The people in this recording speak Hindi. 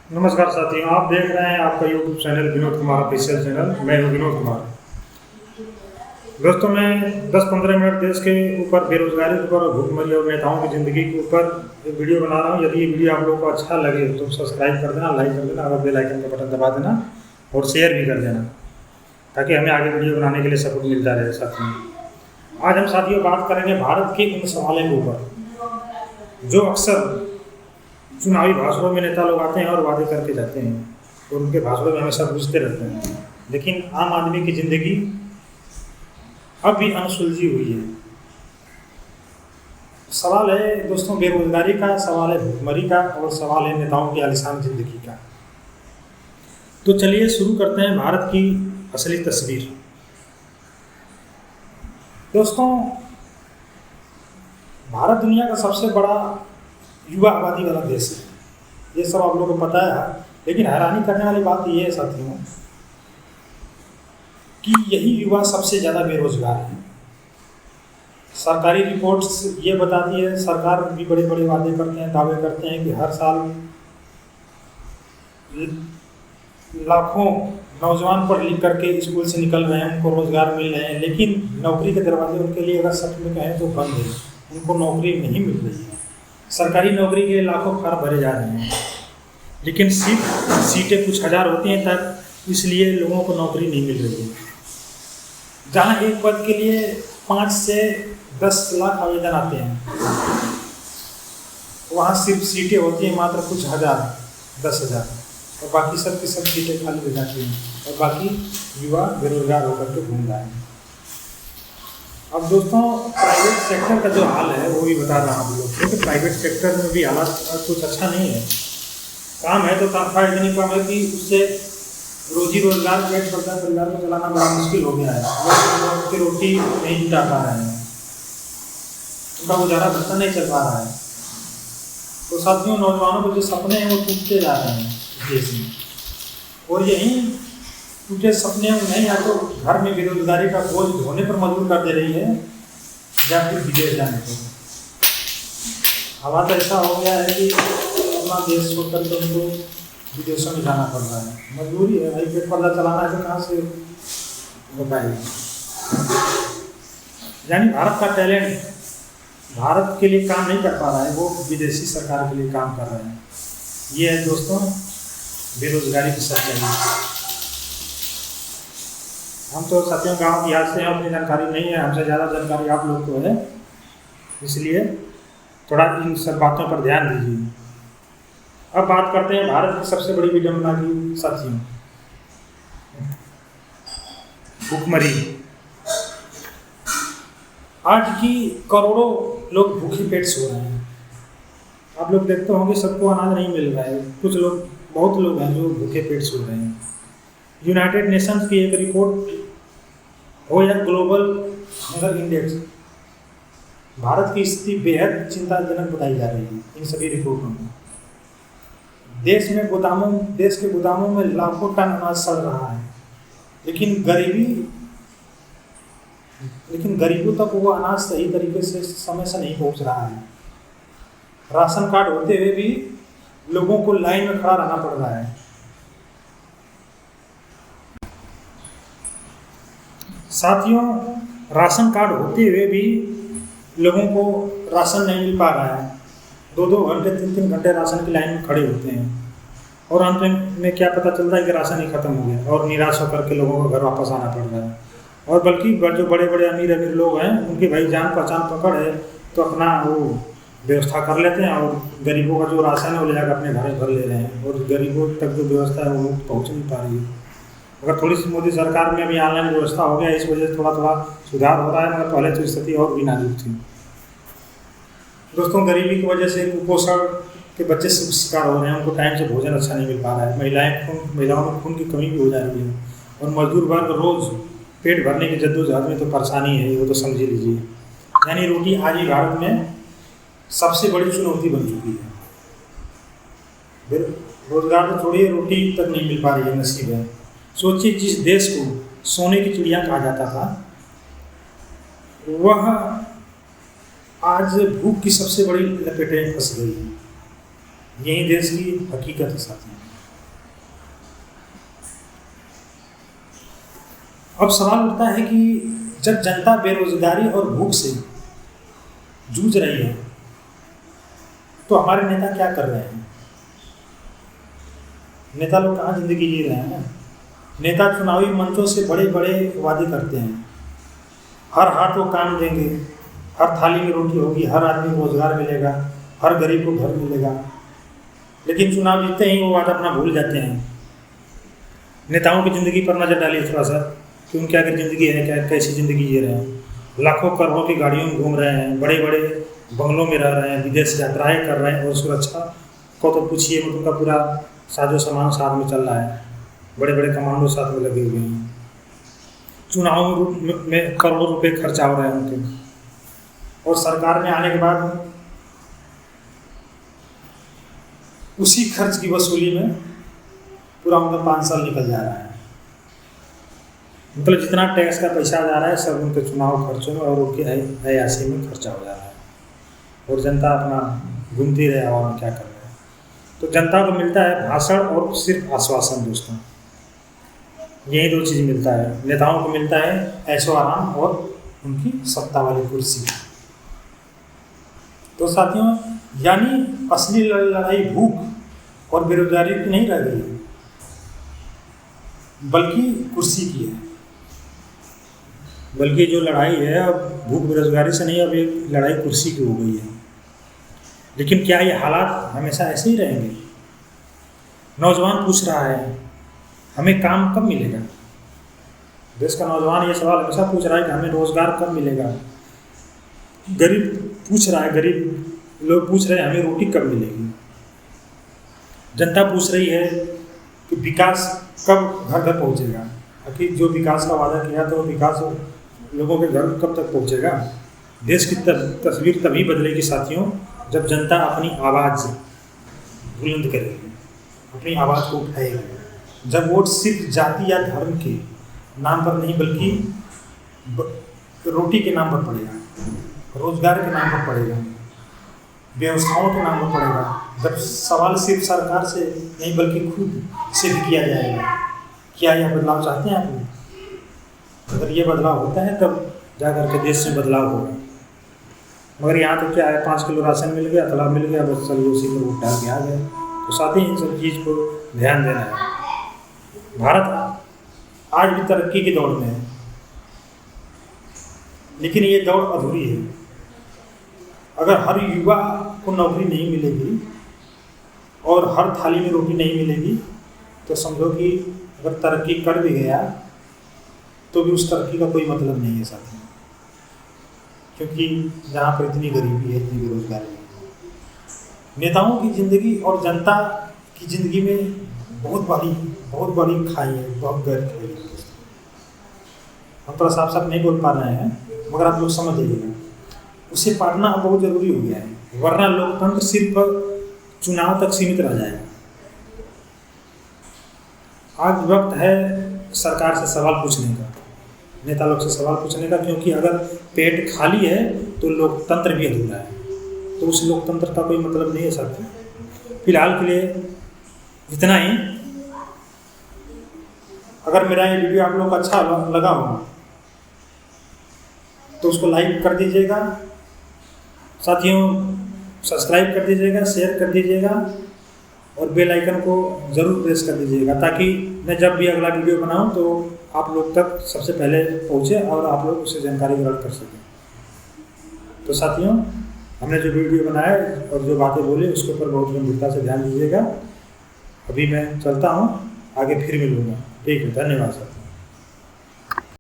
नमस्कार साथियों, आप देख रहे हैं आपका YouTube channel Vinod Kumar official channel. मैं हूं विनोद कुमार। दोस्तों, मैं 10-15 मिनट देश के ऊपर, बेरोजगारी के ऊपर, भुखमरी और नेताओं की ज़िंदगी के ऊपर एक वीडियो बना रहा हूं। यदि ये वीडियो आप लोगों को अच्छा लगे तो सब्सक्राइब कर देना, लाइक कर देना और बेल आइकन का बटन दबा देना और शेयर भी कर देना, ताकि हमें आगे वीडियो बनाने के लिए सपोर्ट मिलता रहे। साथियों, आज हम साथियों बात करेंगे भारत के उन सवालों के ऊपर जो अक्सर चुनावी भाषणों में नेता लोग आते हैं और वादे करके जाते हैं और उनके भाषणों में हमेशा पूछते रहते हैं, लेकिन आम आदमी की ज़िंदगी अब भी अनसुलझी हुई है। सवाल है दोस्तों बेरोजगारी का, सवाल है भुखमरी का और सवाल है नेताओं की आलीशान जिंदगी का। तो चलिए शुरू करते हैं भारत की असली तस्वीर। दोस्तों, भारत दुनिया का सबसे बड़ा युवा आबादी वाला देश है, ये सब आप लोगों को पता है। लेकिन हैरानी करने वाली बात यह है साथियों कि यही युवा सबसे ज़्यादा बेरोजगार है। सरकारी रिपोर्ट्स ये बताती है, सरकार भी बड़े बड़े वादे करते हैं, दावे करते हैं कि हर साल लाखों नौजवान पढ़ लिख करके स्कूल से निकल रहे हैं, उनको रोजगार मिल रहे हैं, लेकिन नौकरी के दरवाजे उनके लिए अगर सच में कहें तो बंद है। उनको नौकरी नहीं मिल रही है। सरकारी नौकरी के लाखों फार्म भरे जा रहे हैं, लेकिन सीटें कुछ हज़ार होती हैं तक, इसलिए लोगों को नौकरी नहीं मिल रही है। जहाँ एक पद के लिए 5 से 10 लाख आवेदन आते हैं, वहाँ सिर्फ सीटें होती हैं मात्र कुछ हज़ार, 10,000, और बाकी सब की सब सीटें खाली हो जाती हैं और बाकी युवा बेरोजगार होकर के घूम रहे हैं। अब दोस्तों, प्राइवेट सेक्टर का जो हाल है वो भी बता रहा हूँ आप लोग, क्योंकि प्राइवेट सेक्टर में भी हालात कुछ अच्छा नहीं है। काम है तो तनख्वाह इतनी कम है कि उससे रोजी रोजगार, पेट भरता परिवार को चलाना बड़ा मुश्किल हो गया है। लोग की रोटी नहीं जुटा पा रहे हैं, उनका गुजारा भत्ता नहीं चल पा रहा है। तो साथियों, नौजवानों के जो सपने हैं वो टूटते जा रहे हैं देश में, और यही टूटे सपने नहीं या तो घर में बेरोजगारी का बोझ ढोने पर मजबूर कर दे रही है या फिर विदेश जाने को। हालात ऐसा हो गया है कि अपना देश छोड़ कर तो उनको विदेशों में जाना पड़ रहा है, मजबूरी है भाई। पेट पर्दा चलाना है तो कहाँ से हो पाएगा। यानी भारत का टैलेंट भारत के लिए काम नहीं कर पा रहा है, वो विदेशी सरकार के लिए काम कर रहे हैं। ये है दोस्तों बेरोजगारी की सच्चाई। हम तो साथियों गाँव की याद से हैं, अपनी जानकारी नहीं है, हमसे ज़्यादा जानकारी आप लोग को है, इसलिए थोड़ा इन सब बातों पर ध्यान दीजिए। अब बात करते हैं भारत की सबसे बड़ी विडंबना की साथियों, भुखमरी। आज की करोड़ों लोग भूखे पेट सो रहे हैं। आप लोग देखते होंगे सबको अनाज नहीं मिल रहा है, कुछ लोग, बहुत लोग हैं जो भूखे पेट सो रहे हैं। यूनाइटेड नेशंस की एक रिपोर्ट हो या ग्लोबल हंगर इंडेक्स, भारत की स्थिति बेहद चिंताजनक बताई जा रही है इन सभी रिपोर्टों में। देश के गोदामों में लाखों टन अनाज सड़ रहा है, लेकिन गरीबों तक वो अनाज सही तरीके से समय से नहीं पहुंच रहा है। राशन कार्ड होते हुए भी लोगों को लाइन में खड़ा रहना पड़ रहा है। साथियों, राशन कार्ड होते हुए भी लोगों को राशन नहीं मिल पा रहा है। 2-2 घंटे, 3-3 घंटे राशन की लाइन में खड़े होते हैं और अंत में क्या पता चलता है कि राशन ही खत्म हो गया और निराश होकर के लोगों को घर वापस आना पड़ रहा है। और बल्कि जो बड़े बड़े अमीर लोग हैं, उनकी भाई जान पहचान पकड़ है तो अपना वो व्यवस्था कर लेते हैं और गरीबों का जो राशन है वो ले जाकर अपने घर भर ले रहे हैं, और गरीबों तक जो व्यवस्था है वो पहुँच नहीं पा रही है। अगर थोड़ी सी मोदी सरकार में भी ऑनलाइन व्यवस्था हो गया, इस वजह से थोड़ा थोड़ा सुधार हो रहा है, मगर पहले तो स्थिति और भी नाजुक थी। दोस्तों, गरीबी की वजह से कुपोषण के बच्चे शिकार हो रहे हैं, उनको टाइम से भोजन अच्छा नहीं मिल पा रहा है। महिलाओं में खून की कमी भी हो जा रही है, और मजदूर वर्ग रोज पेट भरने की जद्दोजहद में तो परेशानी है, वो तो समझ लीजिए। यानी रोटी आज ही भारत में सबसे बड़ी चुनौती बन चुकी है। रोजगार तो छोड़िए, रोटी तक नहीं मिल पा रही है, नसीब है। सोचिए, जिस देश को सोने की चिड़िया कहा जाता था, वह आज भूख की सबसे बड़ी लपेटें फंस गई है। यही देश की हकीकत है साथियों। अब सवाल उठता है कि जब जनता बेरोजगारी और भूख से जूझ रही है तो हमारे नेता क्या कर रहे हैं? नेता लोग कहाँ जिंदगी जी रहे हैं? नेता चुनावी मंचों से बड़े बड़े वादे करते हैं, हर हाथ को काम देंगे, हर थाली में रोटी होगी, हर आदमी को रोजगार मिलेगा, हर गरीब को घर मिलेगा, लेकिन चुनाव जीतते ही वो वादा अपना भूल जाते हैं। नेताओं की ज़िंदगी पर नज़र डालिए थोड़ा सा कि उनकी आगे ज़िंदगी है क्या, कैसी ज़िंदगी जी रहे हैं। लाखों करोड़ों की गाड़ियों में घूम रहे हैं, बड़े बड़े बंगलों में रह रहे हैं, विदेश यात्राएं कर रहे हैं, और सुरक्षा को तो पूछिए, मतलब उनका पूरा साजो सामान साथ में चल रहा है, बड़े बड़े कमांडो साथ में लगे हुए हैं। चुनाव में करोड़ों रुपए खर्चा हो रहे हैं उनके, और सरकार में आने के बाद उसी खर्च की वसूली में पूरा उनका 5 साल निकल जा रहा है। मतलब जितना टैक्स का पैसा जा रहा है सब उनके चुनाव खर्चों में और उनके अयासी में खर्चा हो जा रहा है, और जनता अपना घूमती रहे हवा में क्या कर रहे हैं। तो जनता को मिलता है भाषण और सिर्फ आश्वासन दोस्तों, यही 2 चीज़ मिलता है। नेताओं को मिलता है ऐशो आराम और उनकी सत्ता वाली कुर्सी। तो साथियों, यानी असली लड़ाई भूख और बेरोजगारी की नहीं रह गई, बल्कि कुर्सी की है। बल्कि जो लड़ाई है अब भूख बेरोजगारी से नहीं, अब एक लड़ाई कुर्सी की हो गई है। लेकिन क्या ये हालात हमेशा ऐसे ही रहेंगे? नौजवान पूछ रहा है हमें काम कब मिलेगा? देश का नौजवान ये सवाल हमेशा पूछ रहा है कि हमें रोजगार कब मिलेगा। गरीब पूछ रहा है, गरीब लोग पूछ रहे हैं हमें रोटी कब मिलेगी। जनता पूछ रही है कि विकास कब घर घर पहुंचेगा। आखिर जो विकास का वादा किया तो विकास लोगों के घर कब तक पहुंचेगा? देश की तस्वीर तभी बदलेगी साथियों जब जनता अपनी आवाज़ बुलंद करेगी, अपनी आवाज़ को उठाएगी। जब वोट सिर्फ जाति या धर्म के नाम पर नहीं बल्कि रोटी के नाम पर पड़ेगा, रोजगार के नाम पर पड़ेगा, व्यवस्थाओं के नाम पर पड़ेगा। जब सवाल सिर्फ सरकार से नहीं बल्कि खुद से भी किया जाएगा, क्या यह बदलाव चाहते हैं आप लोग? अगर ये बदलाव होता है तब जा करके देश में बदलाव होगा। मगर यहाँ तो क्या है, 5 किलो राशन मिल गया, तालाब मिल गया, बस चलिए उसी पर वोट डाल के आ गए। तो साथ ही इन सब चीज़ को ध्यान देना है। भारत आज भी तरक्की की दौड़ में है, लेकिन ये दौड़ अधूरी है। अगर हर युवा को नौकरी नहीं मिलेगी और हर थाली में रोटी नहीं मिलेगी तो समझो कि अगर तरक्की कर भी गया तो भी उस तरक्की का कोई मतलब नहीं है साथी, क्योंकि जहाँ पर इतनी गरीबी है, इतनी बेरोजगारी है। नेताओं की ज़िंदगी और जनता की ज़िंदगी में बहुत बड़ी खाई है, बहुत गहरी खाई है। हम थोड़ा साफ साफ नहीं बोल पा रहे हैं, मगर आप लोग समझ जाइएगा, उसे पाटना बहुत ज़रूरी हो गया है, वरना लोकतंत्र सिर्फ चुनाव तक सीमित रह जाएगा। आज वक्त है सरकार से सवाल पूछने का, नेता लोग से सवाल पूछने का, क्योंकि अगर पेट खाली है तो लोकतंत्र भी अधूरा है। तो उस लोकतंत्र का कोई मतलब नहीं है साथी। फिलहाल के लिए इतना ही। अगर मेरा ये वीडियो आप लोग को अच्छा लगा हो तो उसको लाइक कर दीजिएगा, साथियों सब्सक्राइब कर दीजिएगा, शेयर कर दीजिएगा और बेल आइकन को ज़रूर प्रेस कर दीजिएगा, ताकि मैं जब भी अगला वीडियो बनाऊं तो आप लोग तक सबसे पहले पहुंचे और आप लोग उससे जानकारी ग्रहण कर सकें। तो साथियों, हमने जो वीडियो बनाया और जो बातें बोली उसके ऊपर बहुत गंभीरता से ध्यान दीजिएगा। अभी मैं चलता हूं, आगे फिर मिलूँगा। ठीक है, धन्यवाद सर।